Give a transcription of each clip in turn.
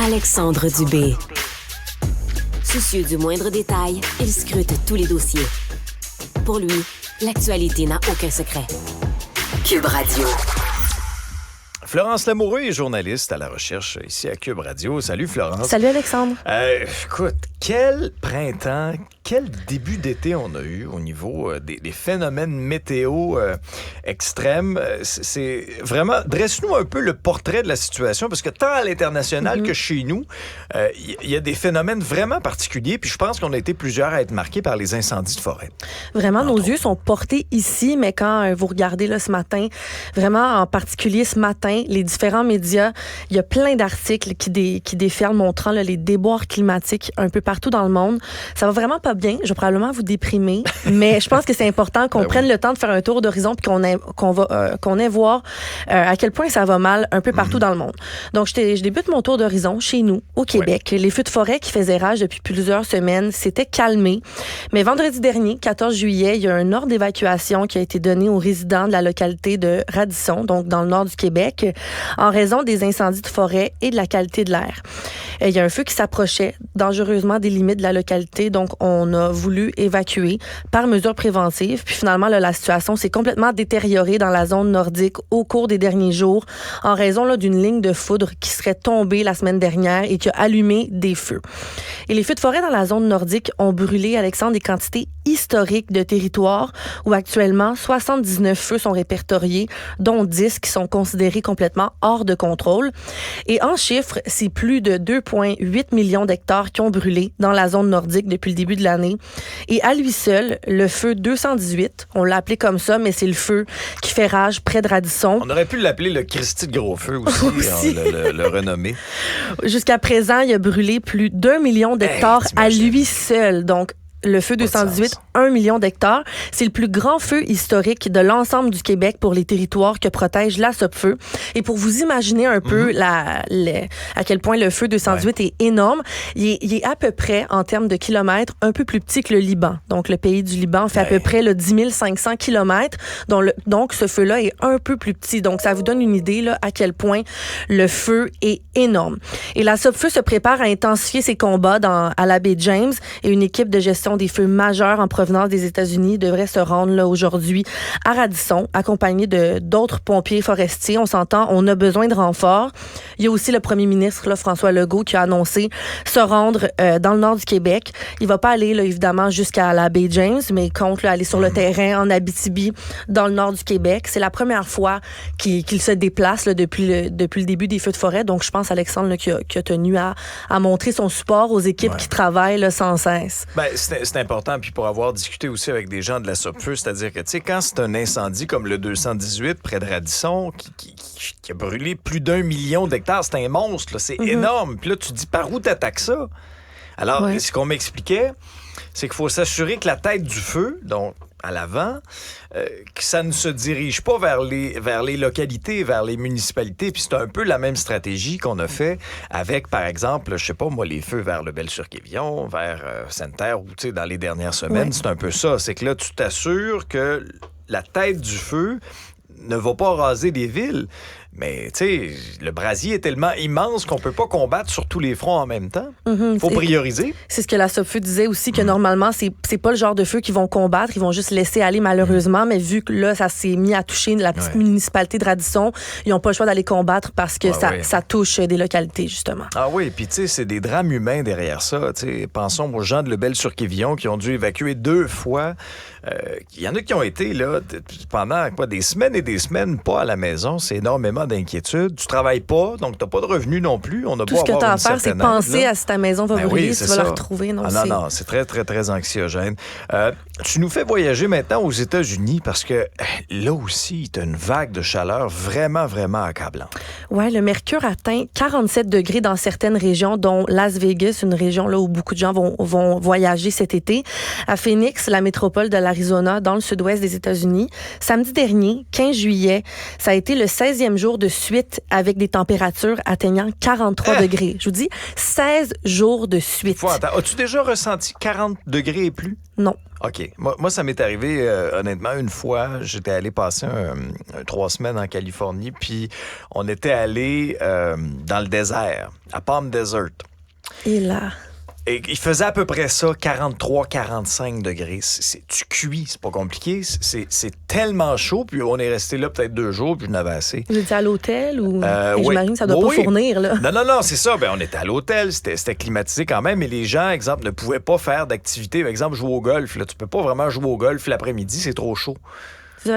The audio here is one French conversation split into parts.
Alexandre Dubé. Soucieux du moindre détail, il scrute tous les dossiers. Pour lui, l'actualité n'a aucun secret. Cube Radio. Florence Lamoureux est journaliste à la recherche ici à Cube Radio. Salut Florence. Salut Alexandre. Écoute, quel printemps, quel début d'été on a eu au niveau des phénomènes météo extrêmes. C'est vraiment, dresse-nous un peu le portrait de la situation parce que tant à l'international que chez nous, il y a des phénomènes vraiment particuliers. Puis je pense qu'on a été plusieurs à être marqués par les incendies de forêt. Vraiment, nos yeux sont portés ici, mais quand vous regardez là, ce matin, vraiment en particulier ce matin, les différents médias, il y a plein d'articles qui déferlent montrant là, les déboires climatiques un peu partout dans le monde. Ça va vraiment pas bien. Je vais probablement vous déprimer, mais je pense que c'est important qu'on prenne le temps de faire un tour d'horizon puis qu'on ait voir à quel point ça va mal un peu partout dans le monde. Donc, je débute mon tour d'horizon chez nous, au Québec. Les feux de forêt qui faisaient rage depuis plusieurs semaines s'étaient calmés. Mais vendredi dernier, 14 juillet, il y a un ordre d'évacuation qui a été donné aux résidents de la localité de Radisson, donc dans le nord du Québec, en raison des incendies de forêt et de la qualité de l'air. Il y a un feu qui s'approchait dangereusement des limites de la localité, donc on a voulu évacuer par mesure préventive. Puis finalement, là, la situation s'est complètement détériorée dans la zone nordique au cours des derniers jours en raison là, d'une ligne de foudre qui serait tombée la semaine dernière et qui a allumé des feux. Et les feux de forêt dans la zone nordique ont brûlé, Alexandre, des quantités historiques de territoire où actuellement 79 feux sont répertoriés, dont 10 qui sont considérés complètement hors de contrôle. Et en chiffres, c'est plus de 2,8 millions d'hectares qui ont brûlé dans la zone nordique depuis le début de l'année. Et à lui seul, le feu 218, on l'a appelé comme ça, mais c'est le feu qui fait rage près de Radisson. On aurait pu l'appeler le Christy de Gros Feu aussi. Le renommer. Jusqu'à présent, il a brûlé plus d'1 million d'hectares à lui seul. Donc, le feu 218, 1 million d'hectares. C'est le plus grand feu historique de l'ensemble du Québec pour les territoires que protège la SOPFEU. Et pour vous imaginer un peu à quel point le feu 218 est énorme, il est à peu près, en termes de kilomètres, un peu plus petit que le Liban. Donc, le pays du Liban fait à peu près 10 500 kilomètres. Donc, ce feu-là est un peu plus petit. Donc, ça vous donne une idée là, à quel point le feu est énorme. Et la SOPFEU se prépare à intensifier ses combats à la baie James et une équipe de gestion des feux majeurs en provenance des États-Unis devrait se rendre là aujourd'hui à Radisson, accompagné d'autres pompiers forestiers. On s'entend, on a besoin de renforts. Il y a aussi le premier ministre là, François Legault qui a annoncé se rendre dans le nord du Québec. Il va pas aller là, évidemment jusqu'à la baie James, mais il compte là, aller sur le terrain en Abitibi, dans le nord du Québec. C'est la première fois qu'il se déplace là, depuis le début des feux de forêt. Donc je pense Alexandre là, qui a tenu à montrer son support aux équipes qui travaillent là, sans cesse. Ben, c'est important, puis pour avoir discuté aussi avec des gens de la SOPFEU, c'est-à-dire que, tu sais, quand c'est un incendie comme le 218 près de Radisson, qui a brûlé plus d'1 million d'hectares, c'est un monstre, là, c'est énorme. Puis là, tu te dis, par où t'attaques ça? Alors, ce qu'on m'expliquait, c'est qu'il faut s'assurer que la tête du feu, donc à l'avant, que ça ne se dirige pas vers les localités, vers les municipalités. Puis c'est un peu la même stratégie qu'on a fait avec, par exemple, je sais pas moi, les feux vers le Belle-sur-Quévillon, vers Sainte-Terre, ou tu sais, dans les dernières semaines, c'est un peu ça. C'est que là, tu t'assures que la tête du feu ne va pas raser des villes. Mais, tu sais, le brasier est tellement immense qu'on peut pas combattre sur tous les fronts en même temps. Faut prioriser. C'est ce que la SOPFEU disait aussi, que normalement, c'est pas le genre de feu qu'ils vont combattre. Ils vont juste laisser aller, malheureusement. Mais vu que là, ça s'est mis à toucher la petite municipalité de Radisson, ils n'ont pas le choix d'aller combattre parce que ça touche des localités, justement. Ah oui, puis tu sais, c'est des drames humains derrière ça. T'sais. Pensons aux gens de Lebel-sur-Quévillon qui ont dû évacuer 2 fois. Il y en a qui ont été là pendant des semaines et des semaines pas à la maison. C'est énormément d'inquiétude. Tu travailles pas, donc tu n'as pas de revenus non plus. On a tout ce que tu as à faire, c'est penser à si ta maison va brûler, si tu vas la retrouver. Non, c'est très, très, très anxiogène. Tu nous fais voyager maintenant aux États-Unis parce que là aussi, tu as une vague de chaleur vraiment, vraiment accablante. Oui, le mercure atteint 47 degrés dans certaines régions, dont Las Vegas, une région là où beaucoup de gens vont voyager cet été. À Phoenix, la métropole de l'Arizona, dans le sud-ouest des États-Unis, samedi dernier, 15 juillet, ça a été le 16e jour jours de suite avec des températures atteignant 43 degrés. Je vous dis, 16 jours de suite. As-tu déjà ressenti 40 degrés et plus? Non. OK. Moi, ça m'est arrivé, honnêtement, une fois. J'étais allé passer 3 semaines en Californie, puis on était allé dans le désert, à Palm Desert. Et là... Et il faisait à peu près ça, 43-45 degrés. Tu cuis, c'est pas compliqué. C'est tellement chaud, puis on est resté là peut-être 2 jours, puis je n'avais assez. Vous étiez à l'hôtel ou... Oui. J'imagine que ça doit pas fournir, là. Non, c'est ça. Ben, on était à l'hôtel, c'était climatisé quand même, mais les gens, exemple, ne pouvaient pas faire d'activité. Par exemple, jouer au golf. Là, tu peux pas vraiment jouer au golf l'après-midi, c'est trop chaud.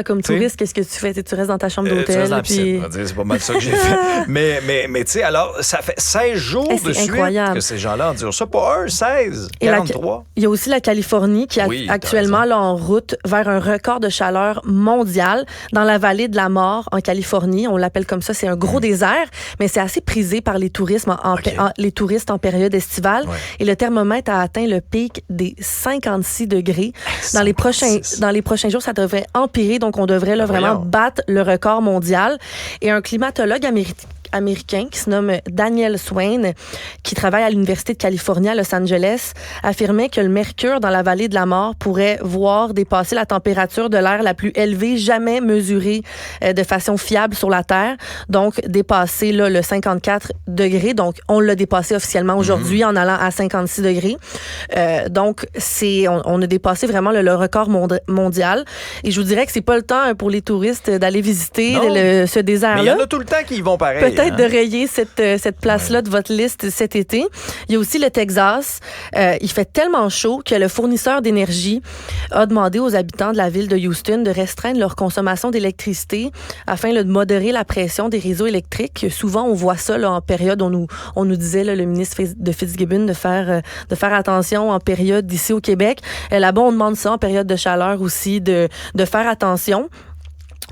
Comme touriste, qu'est-ce que tu fais? Tu restes dans ta chambre d'hôtel. Tu restes dans la puis... piscine. C'est pas mal ça que j'ai fait. mais tu sais, alors, ça fait 16 jours de suite que ces gens-là endurent ça. Pas 16, 43. Il y a aussi la Californie qui est actuellement là, en route vers un record de chaleur mondial dans la vallée de la mort en Californie. On l'appelle comme ça. C'est un gros désert, mais c'est assez prisé par les touristes les touristes en période estivale. Ouais. Et le thermomètre a atteint le pic des 56 degrés. Dans les prochains jours, ça devrait empirer. Donc, on devrait là, vraiment battre le record mondial. Et un climatologue américain qui se nomme Daniel Swain, qui travaille à l'Université de Californie à Los Angeles, affirmait que le mercure dans la vallée de la mort pourrait voir dépasser la température de l'air la plus élevée jamais mesurée de façon fiable sur la Terre. Donc, dépasser là, le 54 degrés. Donc, on l'a dépassé officiellement aujourd'hui en allant à 56 degrés. Donc, on a dépassé vraiment le record mondial. Et je vous dirais que c'est pas le temps pour les touristes d'aller visiter ce désert-là. Mais il y en a tout le temps qui y vont pareil. Peut-être de rayer cette place-là de votre liste cet été. Il y a aussi le Texas. Il fait tellement chaud que le fournisseur d'énergie a demandé aux habitants de la ville de Houston de restreindre leur consommation d'électricité afin de modérer la pression des réseaux électriques. Souvent, on voit ça là, en période, on nous disait, là, le ministre de Fitzgibbon, de faire attention en période ici au Québec. Là-bas, on demande ça en période de chaleur aussi, de faire attention.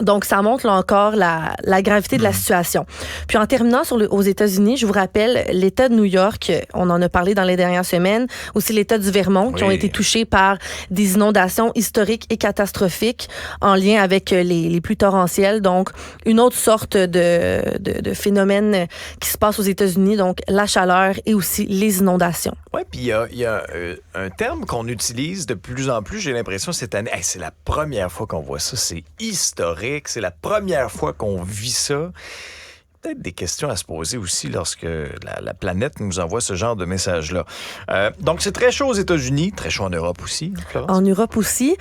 Donc, ça montre là encore la gravité de la situation. Puis, en terminant aux États-Unis, je vous rappelle l'État de New York, on en a parlé dans les dernières semaines, aussi l'État du Vermont, qui ont été touchés par des inondations historiques et catastrophiques en lien avec les pluies torrentielles. Donc, une autre sorte de phénomène qui se passe aux États-Unis, donc la chaleur et aussi les inondations. Oui, puis il y a un terme qu'on utilise de plus en plus, j'ai l'impression, cette année. C'est la première fois qu'on voit ça, c'est historique. C'est la première fois qu'on vit ça. Peut-être des questions à se poser aussi lorsque la planète nous envoie ce genre de message-là. Donc, c'est très chaud aux États-Unis, très chaud en Europe aussi, Florence? En Europe aussi.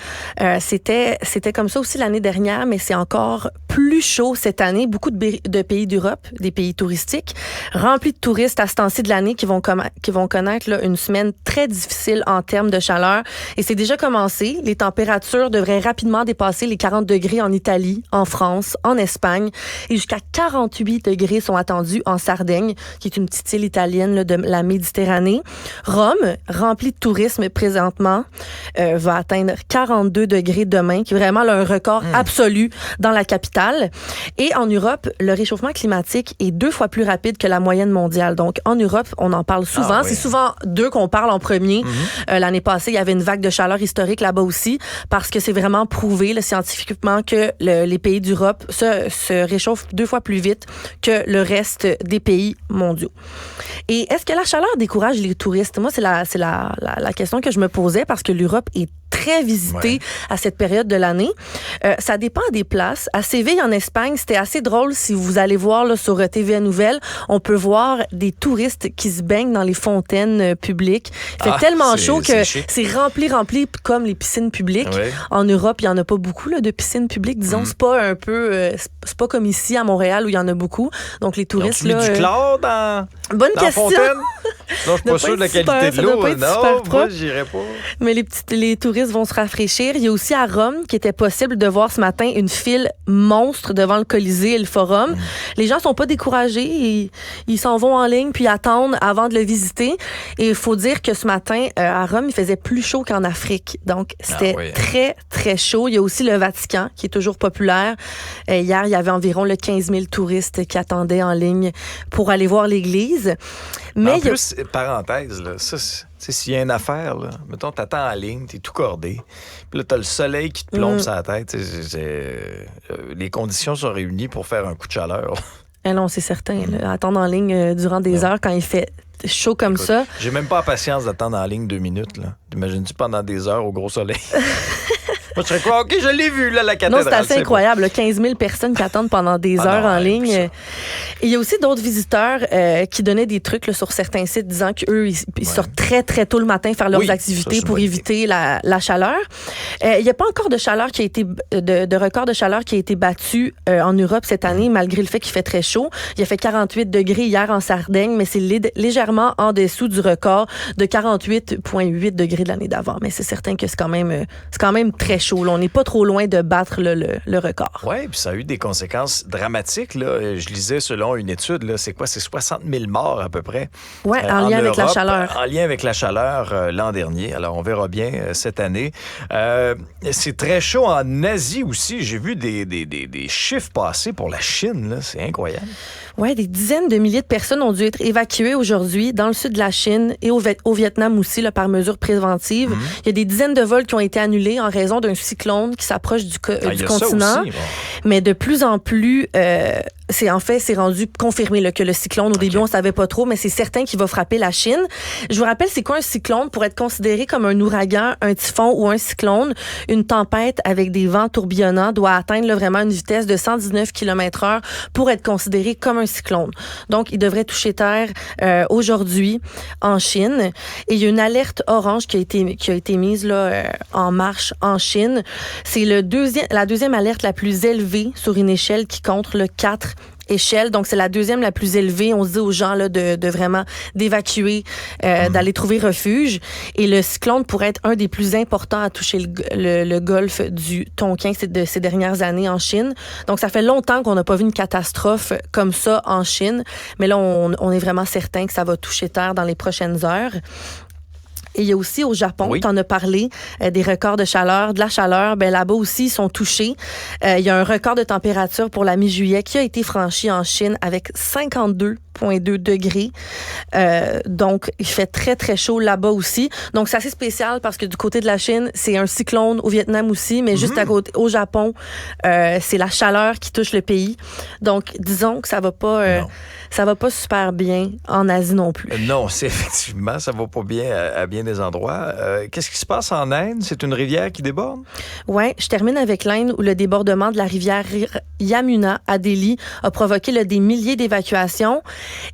C'était comme ça aussi l'année dernière, mais c'est encore plus chaud cette année. Beaucoup de pays d'Europe, des pays touristiques, remplis de touristes à ce temps-ci de l'année qui vont connaître là, une semaine très difficile en termes de chaleur. Et c'est déjà commencé. Les températures devraient rapidement dépasser les 40 degrés en Italie, en France, en Espagne, et jusqu'à 48 degrés sont attendus en Sardaigne, qui est une petite île italienne là, de la Méditerranée. Rome, remplie de tourisme présentement, va atteindre 42 degrés demain, qui est vraiment là, un record absolu dans la capitale. Et en Europe, le réchauffement climatique est 2 fois plus rapide que la moyenne mondiale. Donc, en Europe, on en parle souvent. Ah, oui. C'est souvent d'eux qu'on parle en premier. L'année passée, il y avait une vague de chaleur historique là-bas aussi, parce que c'est vraiment prouvé là, scientifiquement que les pays d'Europe se réchauffent 2 fois plus vite que le reste des pays mondiaux. Et est-ce que la chaleur décourage les touristes? Moi, c'est la question que je me posais parce que l'Europe est très visitée à cette période de l'année. Ça dépend des places. À Séville, en Espagne, c'était assez drôle. Si vous allez voir là, sur TVA Nouvelles, on peut voir des touristes qui se baignent dans les fontaines publiques. Il fait tellement chaud que c'est rempli comme les piscines publiques. Ouais. En Europe, il n'y en a pas beaucoup là, de piscines publiques. Disons, c'est pas un peu... c'est pas comme ici à Montréal où il y en a beaucoup. Donc, les touristes... Là, du chlore dans question. Fontaine? Non, je suis pas sûr de la qualité de l'eau. Non, moi, j'irais pas. Mais les touristes vont se rafraîchir. Il y a aussi à Rome qu'il était possible de voir ce matin une file monstre devant le Colisée et le Forum. Les gens sont pas découragés. Ils s'en vont en ligne puis attendent avant de le visiter. Et il faut dire que ce matin, à Rome, il faisait plus chaud qu'en Afrique. Donc, c'était très, très chaud. Il y a aussi le Vatican qui est toujours populaire. Hier, il y avait environ 15 000 touristes qui attendaient en ligne pour aller voir l'église. Mais en plus, parenthèse, là, ça, s'il y a une affaire, là, mettons, t'attends en ligne, t'es tout cordé, puis là, t'as le soleil qui te plombe sur la tête. Les conditions sont réunies pour faire un coup de chaleur. Eh non, c'est certain. Là, attendre en ligne durant des heures quand il fait chaud comme ça. J'ai même pas la patience d'attendre en ligne 2 minutes. Là. T'imagines-tu pendant des heures au gros soleil? Moi, je serais quoi? OK, je l'ai vu, là, la cathédrale. Non, c'est assez incroyable. Là, 15 000 personnes qui attendent pendant des heures en ligne. Et il y a aussi d'autres visiteurs qui donnaient des trucs là, sur certains sites disant qu'eux, ils sortent très, très tôt le matin faire leurs activités pour éviter la chaleur. Il n'y a pas encore de chaleur qui a été de record de chaleur qui a été battu en Europe cette année, malgré le fait qu'il fait très chaud. Il a fait 48 degrés hier en Sardaigne, mais c'est légèrement en dessous du record de 48,8 degrés de l'année d'avant. Mais c'est certain que c'est quand même très chaud. Là. On n'est pas trop loin de battre le record. Oui, puis ça a eu des conséquences dramatiques. Là. Je lisais, selon une étude, là, c'est 60 000 morts à peu près. Oui, en lien avec la chaleur. En lien avec la chaleur l'an dernier. Alors, on verra bien cette année. C'est très chaud en Asie aussi. J'ai vu des chiffres passer pour la Chine. Là. C'est incroyable. Oui, des dizaines de milliers de personnes ont dû être évacuées aujourd'hui dans le sud de la Chine et au Vietnam aussi, là, par mesure préventive. Il y a des dizaines de vols qui ont été annulés en raison d'un cyclone qui s'approche du continent. Aussi, bon. Mais de plus en plus, c'est rendu confirmé là, que le cyclone, au début, on ne savait pas trop, mais c'est certain qu'il va frapper la Chine. Je vous rappelle, c'est quoi un cyclone? Pour être considéré comme un ouragan, un typhon ou un cyclone, une tempête avec des vents tourbillonnants doit atteindre là, vraiment une vitesse de 119 km/h pour être considéré comme un cyclone. Donc, il devrait toucher terre aujourd'hui en Chine. Et il y a une alerte orange qui a été mise là, en marche en Chine. C'est la deuxième alerte la plus élevée sur une échelle qui compte le 4 échelle. Donc, c'est la deuxième la plus élevée. On se dit aux gens là, de vraiment d'évacuer, d'aller trouver refuge. Et le cyclone pourrait être un des plus importants à toucher le golfe du Tonkin de ces dernières années en Chine. Donc, ça fait longtemps qu'on n'a pas vu une catastrophe comme ça en Chine. Mais là, on est vraiment certain que ça va toucher terre dans les prochaines heures. Et il y a aussi au Japon, tu en as parlé, des records de chaleur, de la chaleur. Ben là-bas aussi, ils sont touchés. Il y a un record de température pour la mi-juillet qui a été franchi en Chine avec 52,2 degrés. Donc, il fait très, très chaud là-bas aussi. Donc, c'est assez spécial parce que du côté de la Chine, c'est un cyclone au Vietnam aussi, mais juste à côté, au Japon, c'est la chaleur qui touche le pays. Donc, disons que ça va pas super bien en Asie non plus. Non, c'est effectivement, ça va pas bien à bien des endroits. Qu'est-ce qui se passe en Inde? C'est une rivière qui déborde? Oui, je termine avec l'Inde où le débordement de la rivière Yamuna à Delhi a provoqué là, des milliers d'évacuations.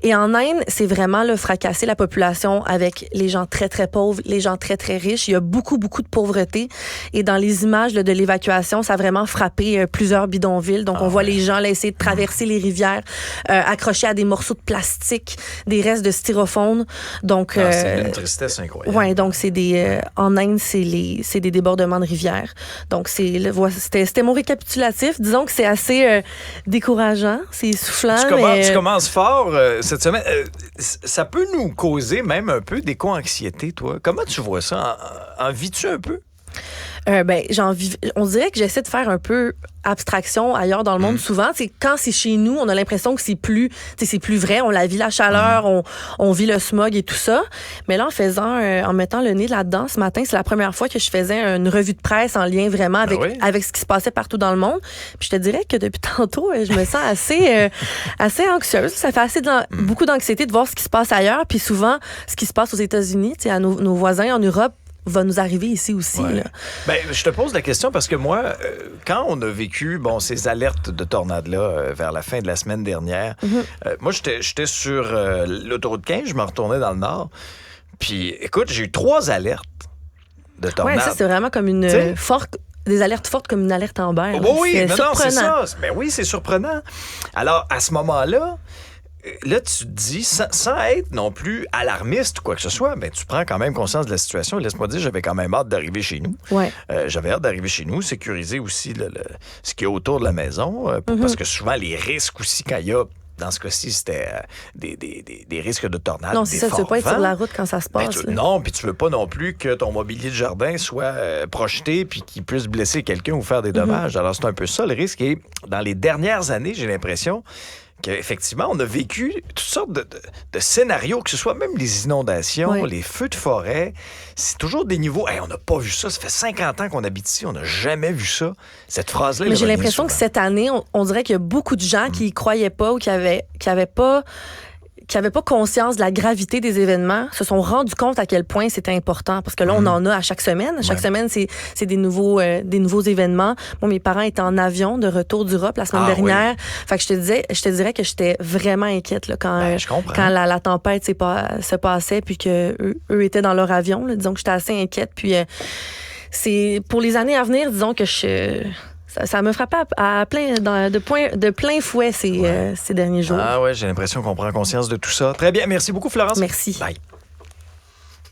Et en Inde, c'est vraiment là, fracasser la population avec les gens très, très pauvres, les gens très, très riches. Il y a beaucoup, beaucoup de pauvreté. Et dans les images là, de l'évacuation, ça a vraiment frappé plusieurs bidonvilles. Donc, on voit les gens là, essayer de traverser les rivières, accrochés à des morceaux de plastique, des restes de styrofoam. Donc, c'est une tristesse incroyable. Oui, donc en Inde, c'est des débordements de rivières. Donc, c'était mon récapitulatif. Disons que c'est assez décourageant, c'est essoufflant. Tu commences fort cette semaine. Ça peut nous causer même un peu d'éco-anxiété, toi. Comment tu vois ça? En vis-tu un peu? On dirait que j'essaie de faire un peu abstraction ailleurs dans le monde souvent. C'est quand c'est chez nous, on a l'impression que c'est plus vrai. On la vit la chaleur, on vit le smog et tout ça. Mais là, en mettant le nez là-dedans ce matin, c'est la première fois que je faisais une revue de presse en lien vraiment avec ce qui se passait partout dans le monde. Puis je te dirais que depuis tantôt, je me sens assez anxieuse. Ça fait beaucoup d'anxiété de voir ce qui se passe ailleurs. Puis souvent, ce qui se passe aux États-Unis, à nos voisins en Europe, va nous arriver ici aussi. Ouais. Là. Ben, je te pose la question parce que moi, quand on a vécu ces alertes de tornades-là vers la fin de la semaine dernière, moi, j'étais sur l'autoroute 15, je me retournais dans le nord. Puis, écoute, j'ai eu 3 alertes de tornades. Oui, ça, c'est vraiment comme des alertes fortes comme une alerte Amber. Oui, c'est surprenant. c'est ça. Ben oui, c'est surprenant. Alors, à ce moment-là, là, tu te dis, sans être non plus alarmiste ou quoi que ce soit, ben, tu prends quand même conscience de la situation. Laisse-moi dire, j'avais quand même hâte d'arriver chez nous. Ouais. J'avais hâte d'arriver chez nous, sécuriser aussi ce qui est autour de la maison, parce que souvent, les risques aussi, quand il y a... Dans ce cas-ci, c'était des risques de tornades. Non, c'est ça. Tu veux pas être sur la route quand ça se passe. Non, puis tu veux pas non plus que ton mobilier de jardin soit projeté puis qu'il puisse blesser quelqu'un ou faire des dommages. Alors, c'est un peu ça le risque. Et dans les dernières années, j'ai l'impression qu'effectivement, on a vécu toutes sortes de scénarios, que ce soit même les inondations, les feux de forêt. C'est toujours des niveaux. Hey, on n'a pas vu ça. Ça fait 50 ans qu'on habite ici. On n'a jamais vu ça. Cette phrase-là, mais j'ai l'impression que cette année, on dirait qu'il y a beaucoup de gens qui y croyaient pas ou qui avaient pas conscience de la gravité des événements, se sont rendus compte à quel point c'était important. Parce que là, on en a à chaque semaine. Chaque semaine, c'est des nouveaux événements. Moi, mes parents étaient en avion de retour d'Europe la semaine dernière. Fait que je te dirais que j'étais vraiment inquiète là, quand la tempête se passait puis qu'eux étaient dans leur avion. Là, disons que j'étais assez inquiète. Puis c'est pour les années à venir, disons que ça me frappait de plein fouet ces derniers jours. Ah ouais, j'ai l'impression qu'on prend conscience de tout ça. Très bien. Merci beaucoup, Florence. Merci. Bye.